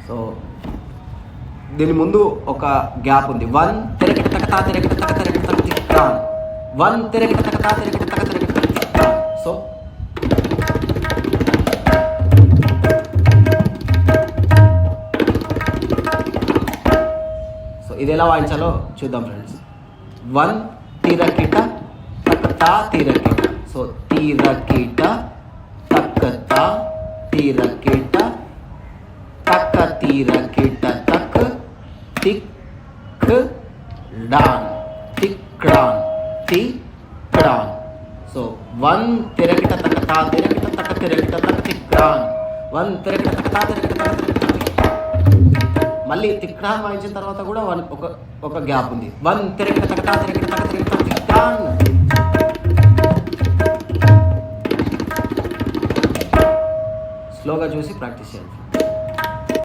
So దీని ముందు ఒక గ్యాప్ ఉంది. 1 తిరగట తకతా తిరగట తక తిరగట తక తిక్కాన్. 1 తిరగట తకతా తిరగట తక తిరగట తక తిక్కాన్. సో ఇది ఎలా వాయించాలో చూద్దాం ఫ్రెండ్స్. 1 తిరకిట తకతా తిరకిట. సో తిరకిట తకతా తిరకిట తక తిరకిట తక తిక్ డాన్ తిక్డాన్ తిక్డాన్. సో 1 తిరకిట తకతా తిరకిట తక తిరకిట తక తిక్డాన్. 1 తిరకిట తకతా తిరకిట తక తిరకిట తక. మళ్ళీ తిక్డాన్ వాయించిన తర్వాత కూడా ఒక గ్యాప్ ఉంది. 1 తిరకిట తకతా తిరకిట తక తిరకిట తక తిక్డాన్. స్లోగా చూసి ప్రాక్టీస్ చేయండి.